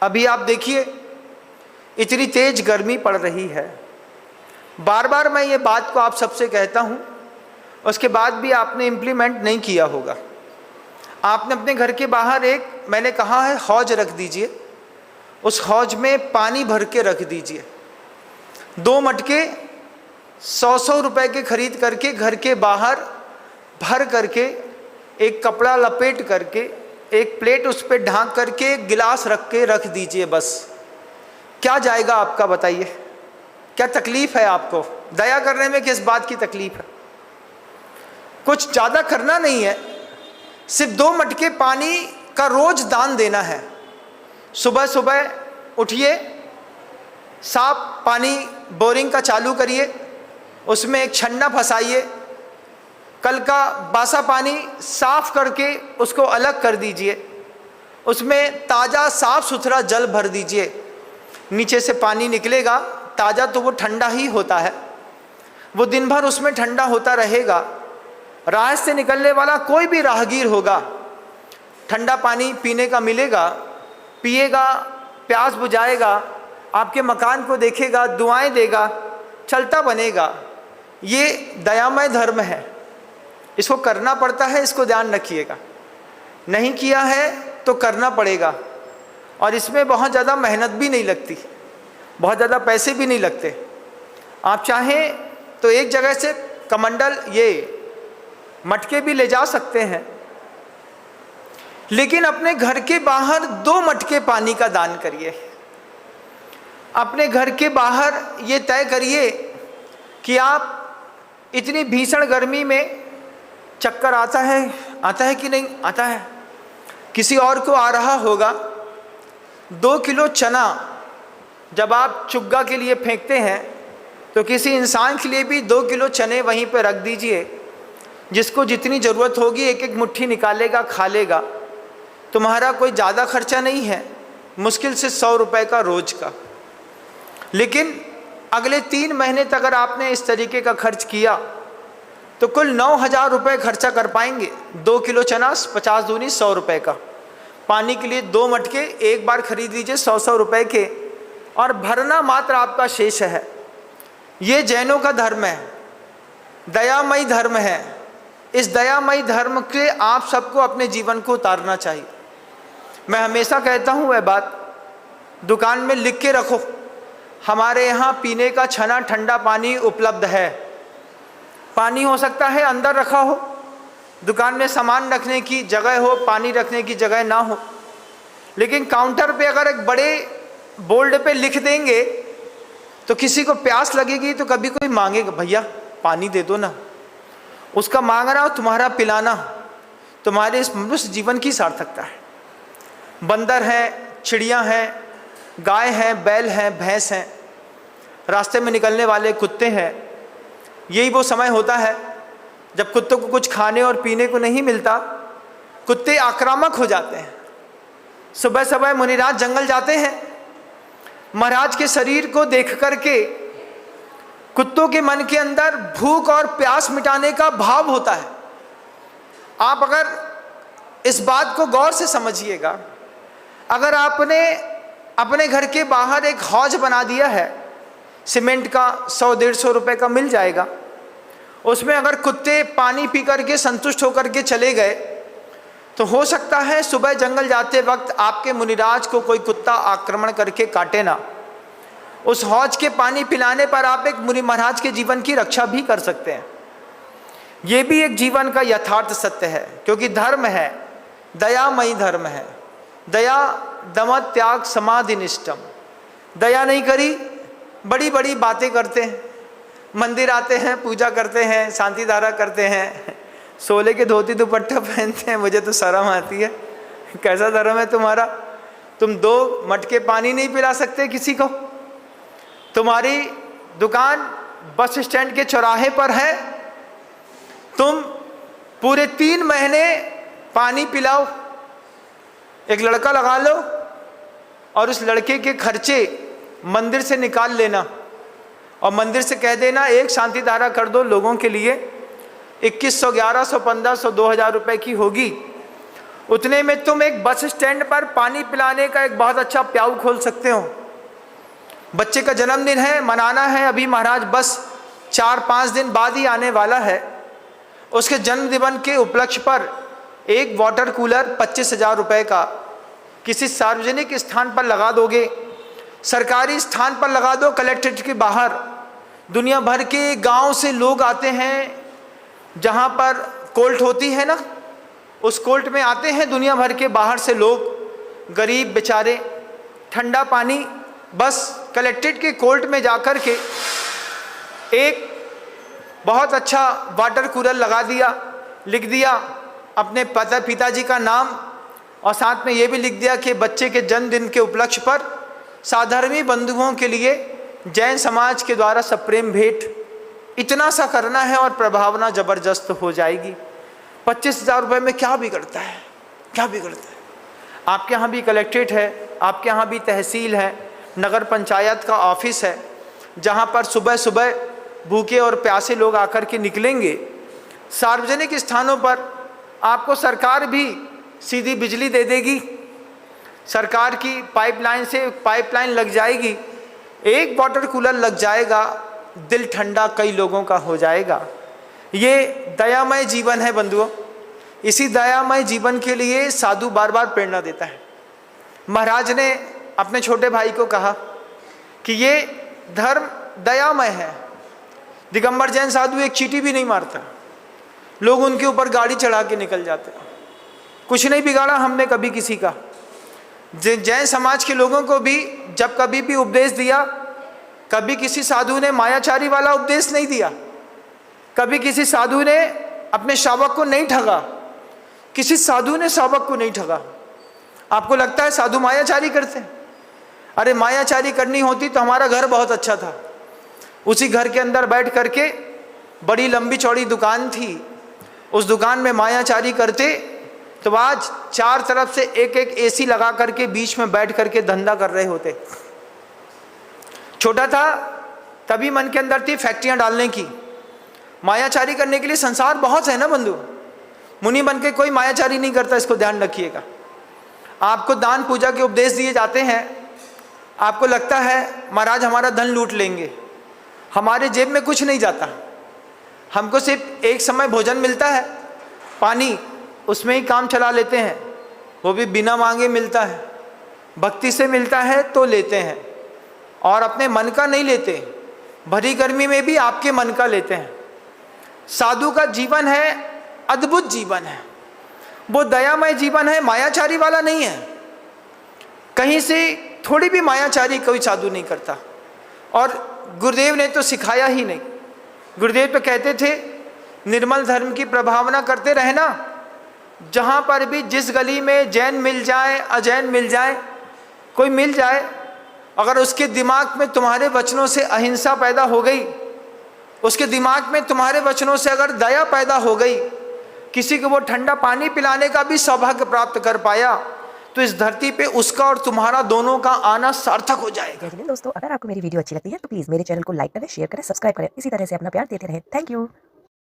अभी आप देखिए इतनी तेज गर्मी पड़ रही है, बार बार मैं ये बात को आप सबसे कहता हूँ, उसके बाद भी आपने इम्प्लीमेंट नहीं किया होगा। आपने अपने घर के बाहर एक, मैंने कहा है, हौज रख दीजिए, उस हौज में पानी भर के रख दीजिए। 2 मटके 100-100 रुपए के खरीद करके घर के बाहर भर करके, एक कपड़ा लपेट करके, एक प्लेट उस पर ढांक करके, एक गिलास रख के रख दीजिए। बस क्या जाएगा आपका, बताइए? क्या तकलीफ है आपको? दया करने में किस बात की तकलीफ है? कुछ ज़्यादा करना नहीं है, सिर्फ 2 मटके पानी का रोज दान देना है। सुबह सुबह उठिए, साफ पानी बोरिंग का चालू करिए, उसमें एक छन्ना फंसाइए, कल का बासा पानी साफ करके उसको अलग कर दीजिए, उसमें ताज़ा साफ सुथरा जल भर दीजिए। नीचे से पानी निकलेगा ताज़ा, तो वो ठंडा ही होता है, वो दिन भर उसमें ठंडा होता रहेगा। राह से निकलने वाला कोई भी राहगीर होगा, ठंडा पानी पीने का मिलेगा, पिएगा, प्यास बुझाएगा, आपके मकान को देखेगा, दुआएं देगा, चलता बनेगा। ये दयामय धर्म है, इसको करना पड़ता है, इसको ध्यान रखिएगा। नहीं किया है तो करना पड़ेगा, और इसमें बहुत ज़्यादा मेहनत भी नहीं लगती, बहुत ज़्यादा पैसे भी नहीं लगते। आप चाहें तो एक जगह से कमंडल, ये मटके भी ले जा सकते हैं, लेकिन अपने घर के बाहर 2 मटके पानी का दान करिए। अपने घर के बाहर ये तय करिए कि आप इतनी भीषण गर्मी में, चक्कर आता है कि नहीं आता है, किसी और को आ रहा होगा, 2 किलो चना जब आप चुग्गा के लिए फेंकते हैं तो किसी इंसान के लिए भी 2 किलो चने वहीं पर रख दीजिए। जिसको जितनी ज़रूरत होगी एक एक मुट्ठी निकालेगा, खा लेगा। तुम्हारा कोई ज़्यादा खर्चा नहीं है, मुश्किल से 100 रुपए का रोज का, लेकिन अगले 3 महीने तक अगर आपने इस तरीके का खर्च किया तो कुल 9,000 रुपये खर्चा कर पाएंगे। 2 किलो चना, 50 दूनी 100 रुपये का। पानी के लिए 2 मटके एक बार खरीद लीजिए 100-100 रुपये के, और भरना मात्र आपका शेष है। ये जैनों का धर्म है, दयामयी धर्म है। इस दयामयी धर्म के आप सबको अपने जीवन को उतारना चाहिए। मैं हमेशा कहता हूँ वह बात, दुकान में लिख के रखो, हमारे यहाँ पीने का छना ठंडा पानी उपलब्ध है। पानी हो सकता है अंदर रखा हो, दुकान में सामान रखने की जगह हो, पानी रखने की जगह ना हो, लेकिन काउंटर पे अगर एक बड़े बोर्ड पे लिख देंगे तो किसी को प्यास लगेगी तो कभी कोई मांगेगा, भैया पानी दे दो ना। उसका मांगना और तुम्हारा पिलाना तुम्हारे इस मनुष्य जीवन की सार्थकता है। बंदर हैं, चिड़िया हैं, गाय हैं, बैल हैं, भैंस हैं, रास्ते में निकलने वाले कुत्ते हैं। यही वो समय होता है जब कुत्तों को कुछ खाने और पीने को नहीं मिलता, कुत्ते आक्रामक हो जाते हैं। सुबह सुबह मुनिराज जंगल जाते हैं, महाराज के शरीर को देख करके कुत्तों के मन के अंदर भूख और प्यास मिटाने का भाव होता है। आप अगर इस बात को गौर से समझिएगा, अगर आपने अपने घर के बाहर एक हौज बना दिया है, सीमेंट का 100-150 रुपए का मिल जाएगा, उसमें अगर कुत्ते पानी पी करके संतुष्ट होकर के चले गए तो हो सकता है सुबह जंगल जाते वक्त आपके मुनिराज को कोई कुत्ता आक्रमण करके काटे ना। उस हौज के पानी पिलाने पर आप एक मुनि महाराज के जीवन की रक्षा भी कर सकते हैं। ये भी एक जीवन का यथार्थ सत्य है, क्योंकि धर्म है, दयामयी धर्म है। दया दम त्याग समाधि निष्ठम। दया नहीं करी, बड़ी बड़ी बातें करते हैं, मंदिर आते हैं, पूजा करते हैं, शांति धारा करते हैं, सोले के धोती दुपट्टा पहनते हैं, मुझे तो शर्म आती है। कैसा धर्म है तुम्हारा? तुम 2 मटके पानी नहीं पिला सकते किसी को? तुम्हारी दुकान बस स्टैंड के चौराहे पर है, तुम पूरे 3 महीने पानी पिलाओ, एक लड़का लगा लो और उस लड़के के खर्चे मंदिर से निकाल लेना और मंदिर से कह देना एक शांति धारा कर दो लोगों के लिए, 2100, 1100, 1500, 2000 रुपए की होगी। उतने में तुम एक बस स्टैंड पर पानी पिलाने का एक बहुत अच्छा प्याऊ खोल सकते हो। बच्चे का जन्मदिन है, मनाना है, अभी महाराज बस 4-5 दिन बाद ही आने वाला है। उसके जन्मदिन के उपलक्ष्य पर एक वाटर कूलर 25,000 रुपये का किसी सार्वजनिक स्थान पर लगा दोगे, सरकारी स्थान पर लगा दो, कलेक्ट्रेट के बाहर। दुनिया भर के गांव से लोग आते हैं, जहां पर कोल्ट होती है ना, उस कोल्ट में आते हैं दुनिया भर के बाहर से लोग, गरीब बेचारे। ठंडा पानी बस कलेक्ट्रेट के कोल्ट में जाकर के एक बहुत अच्छा वाटर कूलर लगा दिया, लिख दिया अपने पिताजी का नाम, और साथ में ये भी लिख दिया कि बच्चे के जन्मदिन के उपलक्ष्य पर साधर्मी बंधुओं के लिए जैन समाज के द्वारा सप्रेम भेंट। इतना सा करना है और प्रभावना जबरदस्त हो जाएगी। 25,000 रुपये में क्या बिगड़ता है, क्या बिगड़ता है। आपके यहाँ भी कलेक्ट्रेट है, आपके यहाँ भी तहसील है, नगर पंचायत का ऑफिस है, जहाँ पर सुबह सुबह भूखे और प्यासे लोग आकर के निकलेंगे। सार्वजनिक स्थानों पर आपको सरकार भी सीधी बिजली दे देगी, सरकार की पाइपलाइन से पाइपलाइन लग जाएगी, एक वाटर कूलर लग जाएगा, दिल ठंडा कई लोगों का हो जाएगा। ये दयामय जीवन है बंधुओं। इसी दयामय जीवन के लिए साधु बार बार प्रेरणा देता है। महाराज ने अपने छोटे भाई को कहा कि ये धर्म दयामय है। दिगंबर जैन साधु एक चींटी भी नहीं मारता, लोग उनके ऊपर गाड़ी चढ़ा के निकल जाते हैं। कुछ नहीं बिगाड़ा हमने कभी किसी का। जैन समाज के लोगों को भी जब कभी भी उपदेश दिया, कभी किसी साधु ने मायाचारी वाला उपदेश नहीं दिया, कभी किसी साधु ने अपने शावक को नहीं ठगा, किसी साधु ने शावक को नहीं ठगा। आपको लगता है साधु मायाचारी करते हैं? अरे मायाचारी करनी होती तो हमारा घर बहुत अच्छा था, उसी घर के अंदर बैठ करके बड़ी लंबी चौड़ी दुकान थी, उस दुकान में मायाचारी करते तो आज 4 तरफ से एक एक एसी लगा करके बीच में बैठ करके धंधा कर रहे होते। छोटा था तभी मन के अंदर थी फैक्ट्रियां डालने की। मायाचारी करने के लिए संसार बहुत है ना बंधु। मुनि बन के कोई मायाचारी नहीं करता, इसको ध्यान रखिएगा। आपको दान पूजा के उपदेश दिए जाते हैं, आपको लगता है महाराज हमारा धन लूट लेंगे, हमारे जेब में कुछ नहीं जाता, हमको सिर्फ एक समय भोजन मिलता है, पानी, उसमें ही काम चला लेते हैं, वो भी बिना मांगे मिलता है, भक्ति से मिलता है तो लेते हैं, और अपने मन का नहीं लेते, भरी गर्मी में भी आपके मन का लेते हैं। साधु का जीवन है अद्भुत जीवन है, वो दयामय जीवन है, मायाचारी वाला नहीं है। कहीं से थोड़ी भी मायाचारी कोई साधु नहीं करता, और गुरुदेव ने तो सिखाया ही नहीं। गुरुदेव तो कहते थे निर्मल धर्म की प्रभावना करते रहना, जहाँ पर भी जिस गली में जैन मिल जाए, अजैन मिल जाए, कोई मिल जाए, अगर उसके दिमाग में तुम्हारे वचनों से अहिंसा पैदा हो गई, उसके दिमाग में तुम्हारे वचनों से अगर दया पैदा हो गई, किसी को वो ठंडा पानी पिलाने का भी सौभाग्य प्राप्त कर पाया, तो इस धरती पे उसका और तुम्हारा दोनों का आना सार्थक हो जाएगा। दोस्तों, अगर आपको मेरी वीडियो अच्छी लगती है तो प्लीज मेरे चैनल को लाइक करें, शेयर करें, सब्सक्राइब करें, इसी तरह से अपना प्यार देते रहें। Thank you.